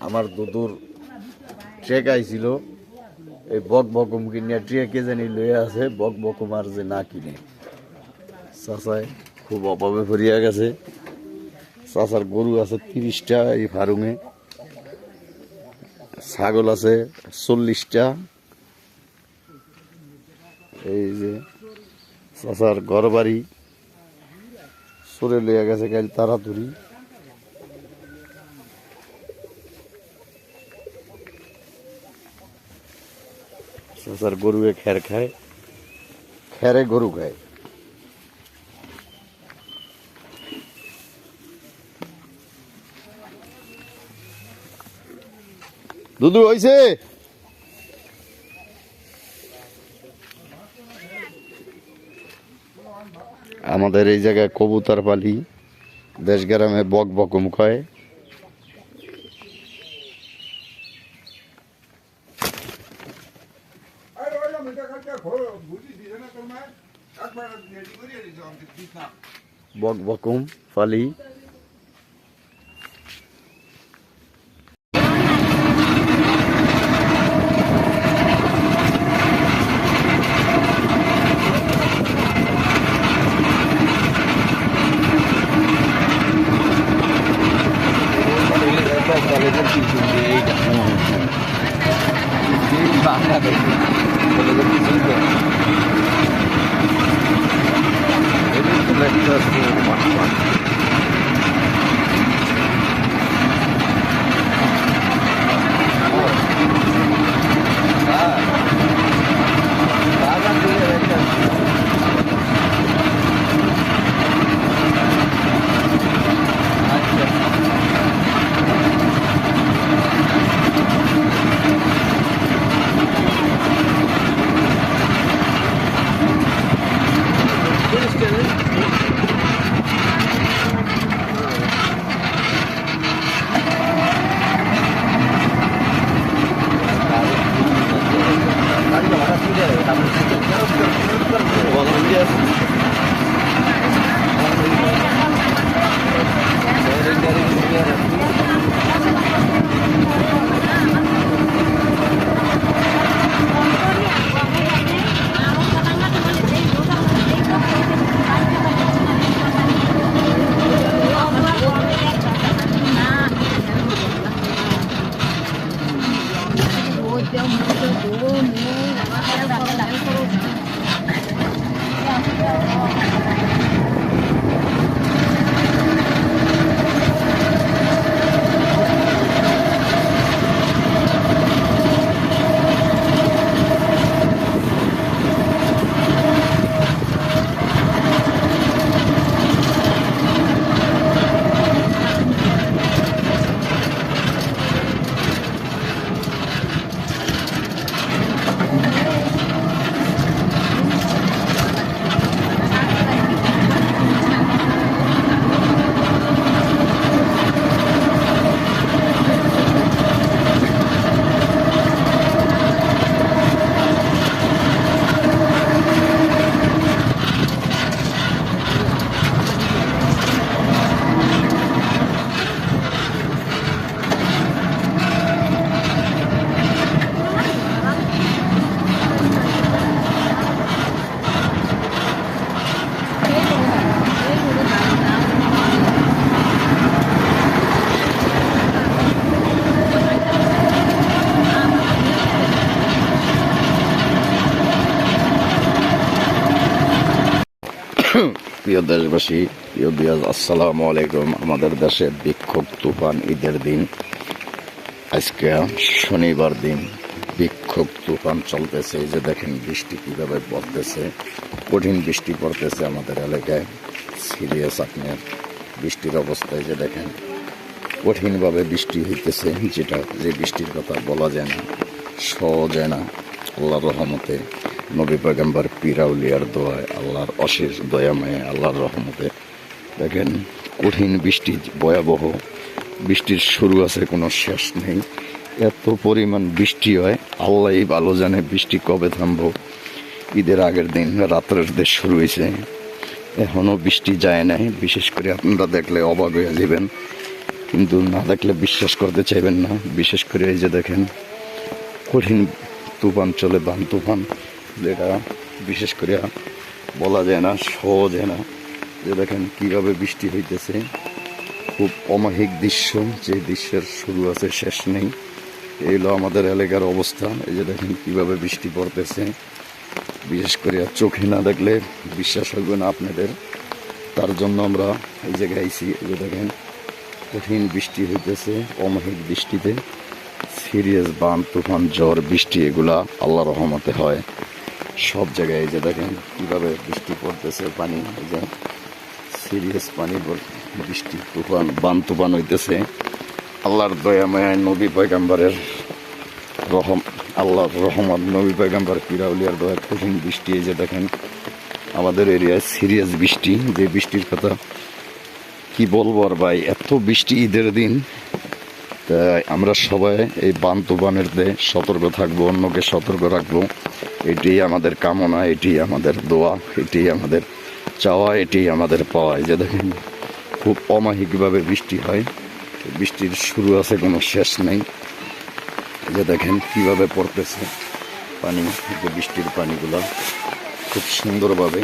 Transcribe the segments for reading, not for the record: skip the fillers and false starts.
আমার দুদুর ট্রেক আইছিল এই বক বকুম কিনিয়া ট্রেকে জানি লইয়া আছে বক বকুম আর যে না কিনে চাচায় খুব অভাবে ভরিয়া গেছে। চাচার গরু আছে 30টা এই ফার্মে, ছাগল আছে 40টা। এই যে চাচার ঘর বাড়ি সরে লইয়া গেছে কাল তাড়াতাড়ি। চাচার গরুয়ে খ্যার খায়, খ্যারে গরু খায়। দুধু হইছে? আমাদের এই জায়গায় কবুতর পালি, দেশ গ্রামে বক বকুম কয়। বক বকুম পালি। প্রিয় দেশবাসী, প্রিয় বিয়াজ, আসসালামু আলাইকুম। আমাদের দেশে বিক্ষোভ তুফান ঈদের দিন, আজকে শনিবার দিন বিক্ষোভ তুফান চলতেছে। এই যে দেখেন বৃষ্টি কিভাবে পড়তেছে, কঠিন বৃষ্টি পড়তেছে আমাদের এলাকায়। সিরিয়াস আপনার বৃষ্টির অবস্থায় যে দেখেন কঠিনভাবে বৃষ্টি হইতেছে, যে বৃষ্টির কথা বলা যায় না, সহজ যায় না। আল্লাহর রহমতে, নবী পয়গম্বর পীর আউলিয়ার দোয়ায়, আল্লাহর অশেষ দয়াময়ে, আল্লাহর রহমতে দেখেন কঠিন বৃষ্টি, ভয়াবহ বৃষ্টির শুরু আছে, কোনো শেষ নেই। এত পরিমাণ বৃষ্টি হয়, আল্লাহই ভালো জানে বৃষ্টি কবে থামবো। ঈদের আগের দিন রাত্রের দেশ শুরু হয়েছে, এখনও বৃষ্টি যায় নাই। বিশেষ করে আপনারা দেখলে অবাক হয়ে যাবেন, কিন্তু না দেখলে বিশ্বাস করতে চাইবেন না। বিশেষ করে এই যে দেখেন কঠিন তুফান চলে, বান তুফান, যেটা বিশেষ করে বলা যায় না, সহজ হয় না। যে দেখেন কীভাবে বৃষ্টি হইতেছে, খুব অমায়িক দৃশ্য, যে দৃশ্যের শুরু আছে শেষ নেই। এই হলো আমাদের এলাকার অবস্থা। এই যে দেখেন কীভাবে বৃষ্টি পড়তেছে, বিশেষ করে চোখে না দেখলে বিশ্বাস হবে না আপনাদের। তার জন্য আমরা এই জায়গায় আইছি। এই যে দেখেন কঠিন বৃষ্টি হইতেছে, অমায়িক বৃষ্টিতে সিরিয়াস বান তুফান ঝড় বৃষ্টি এগুলা আল্লাহর রহমতে হয় সব জায়গায়। এই যে দেখেন কীভাবে বৃষ্টি পড়তেছে, পানি, এই যে সিরিয়াস পানি বৃষ্টি তুফান বান তুফান হইতেছে। আল্লাহর দয়া মায়ায় নবী পয়গাম্বরের আল্লাহর রহমত, নবী পয়গাম্বর পিরাউলিয়ার দয়া কঠিন বৃষ্টি। এই যে দেখেন আমাদের এরিয়ায় সিরিয়াস বৃষ্টি, যে বৃষ্টির কথা কি বলবো আর ভাই, এত বৃষ্টি ঈদের দিন। তাই আমরা সবাই এই বান তুফানের সতর্ক থাকবো, অন্যকে সতর্ক রাখবো। এটাই আমাদের কামনা, এটাই আমাদের দোয়া, এটাই আমাদের চাওয়া, এটাই আমাদের পাওয়া। যে দেখেন খুব অমায়িকভাবে বৃষ্টি হয়, বৃষ্টির শুরু আছে, কোনো শেষ নেই। যে দেখেন কিভাবে পড়তেছে পানি, যে বৃষ্টির পানিগুলো খুব সুন্দরভাবে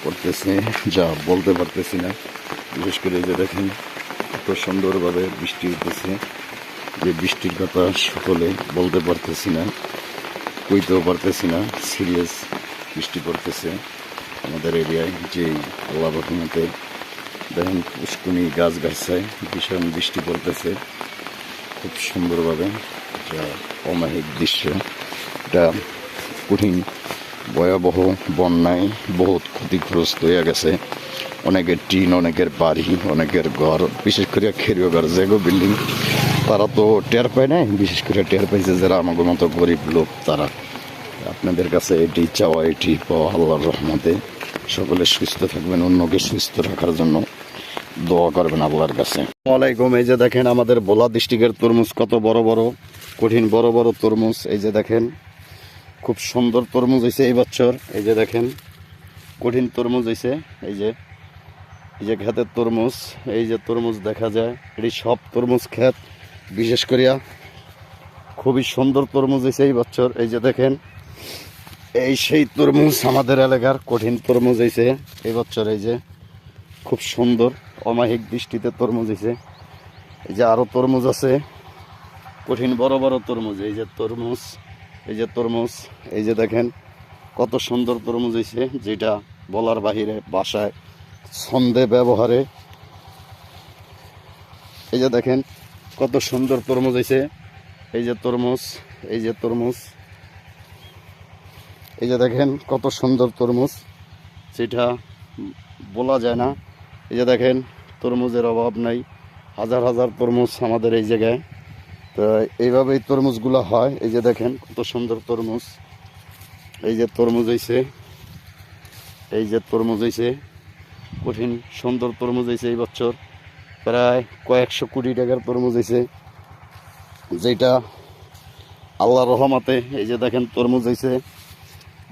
পড়তেছে, যা বলতে পারতেছি না। বিশেষ করে যে দেখেন এত সুন্দরভাবে বৃষ্টি হইতেছে, যে বৃষ্টির কথা সকলে বলতে পারতেছি না, কইতেও পারতেছি না। সিরিয়াস বৃষ্টি পড়তেছে আমাদের এরিয়ায়। যেই আল্লাহ রহমতে দেখেন পুষ্কুনি গাছ গাছায় ভীষণ বৃষ্টি পড়তেছে খুব সুন্দরভাবে, যা অমায়িক দৃশ্য। এটা কঠিন ভয়াবহ বন্যায় বহুত ক্ষতিগ্রস্ত হয়ে গেছে, অনেকের টিন, অনেকের বাড়ি, অনেকের ঘর, বিশেষ করে খেরীয় ঘর, যেগো বিল্ডিং, তারা তো টের পায় নাই। বিশেষ করে টের পাইছে যারা আমাদের মতো গরিব লোক, তারা। আপনাদের কাছে এটি চাওয়া, এটি পাওয়া, আল্লাহর রহমতে সকলে সুস্থ থাকবেন, অন্যকে সুস্থ রাখার জন্য দোয়া করবেন আল্লাহর কাছে। ওয়ালাইকুম। এই যে দেখেন আমাদের ভোলা ডিস্ট্রিক্টের তরমুজ, কত বড় বড় কঠিন বড় বড় তরমুজ। এই যে দেখেন খুব সুন্দর তরমুজ হয়েছে এই বছর। এই যে দেখেন কঠিন তরমুজ হয়েছে। এই যে ক্ষেতের তরমুজ, এই যে তরমুজ দেখা যায়, এটি সব তরমুজ ক্ষেত। বিশেষ করিয়া খুবই সুন্দর তরমুজ হয়েছে এই বছর। এই যে দেখেন এই সেই তরমুজ আমাদের এলাকার কঠিন তরমুজ হয়েছে এই বছর। এই যে খুব সুন্দর অমায়িক দৃষ্টিতে তরমুজ হয়েছে। এই যে আরও তরমুজ আছে, কঠিন বড় বড় তরমুজ। এই যে তরমুজ, এই যে তরমুজ, এই যে দেখেন কত সুন্দর তরমুজ হয়েছে, যেটা বলার বাহিরে, বাসায় ছন্দে ব্যবহারে। এই যে দেখেন কত সুন্দর তরমুজ হয়েছে। এই যে তরমুজ, এই যে তরমুজ, এই যে দেখেন কত সুন্দর তরমুজ, যেটা বলা যায় না। এই যে দেখেন তরমুজের অভাব নাই, হাজার হাজার তরমুজ আমাদের এই জায়গায়। তো এইভাবেই তরমুজগুলো হয়। এই যে দেখেন কত সুন্দর তরমুজ। এই যে তরমুজ হয়েছে, এই যে তরমুজ হয়েছে, কঠিন সুন্দর তরমুজ হয়েছে এই বছর। প্রায় কয়েকশো কোটি টাকার তরমুজ হয়েছে, যেটা আল্লাহর রহমতে। এই যে দেখেন তরমুজ হয়েছে,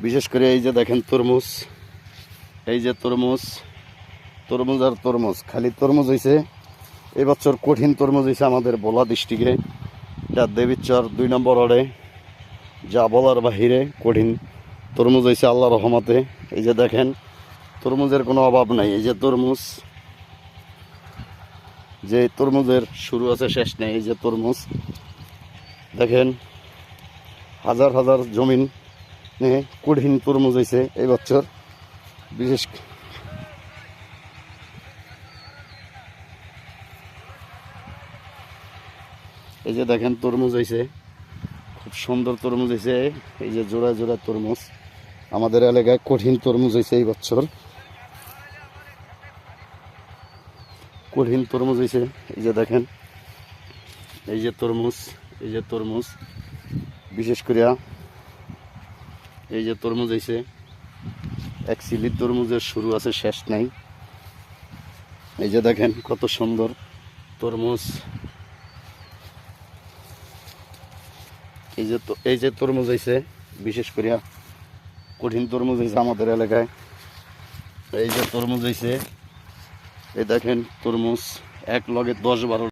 বিশেষ করে এই যে দেখেন তরমুজ, এই যে তরমুজ, তরমুজ আর তরমুজ, খালি তরমুজ হয়েছে এই বছর। কঠিন তরমুজ হয়েছে আমাদের ভোলা ডিস্ট্রিক্টে, এটা দেবীচর 2 নম্বর ওয়ার্ডে, যা বলার বাহিরে কঠিন তরমুজ হয়েছে আল্লাহর রহমতে। এই যে দেখেন তরমুজের কোনো অভাব নাই। এই যে তরমুজ, যে তরমুজের শুরু আছে শেষ নেই। এই যে তরমুজ দেখেন হাজার হাজার জমিন কঠিন তরমুজ হয়েছে এই বছর। বিশেষ এই যে দেখেন তরমুজ হয়েছে, খুব সুন্দর তরমুজ হয়েছে। এই যে জোড়া জোড়া তরমুজ আমাদের এলাকায় কঠিন তরমুজ হয়েছে এই বছর, কঠিন তরমুজ হয়েছে। এই যে দেখেন এই যে তরমুজ, এই যে তরমুজ, বিশেষ করিয়া এই যে তরমুজ হয়েছে। এক সিলির তরমুজের শুরু আছে শেষ নাই। এই যে দেখেন কত সুন্দর তরমুজ। এই যে তরমুজ হয়েছে, বিশেষ করিয়া কঠিন তরমুজ হয়েছে আমাদের এলাকায়। এই যে তরমুজ হয়েছে, এই দেখেন তরমুজ, এক লগে 10-12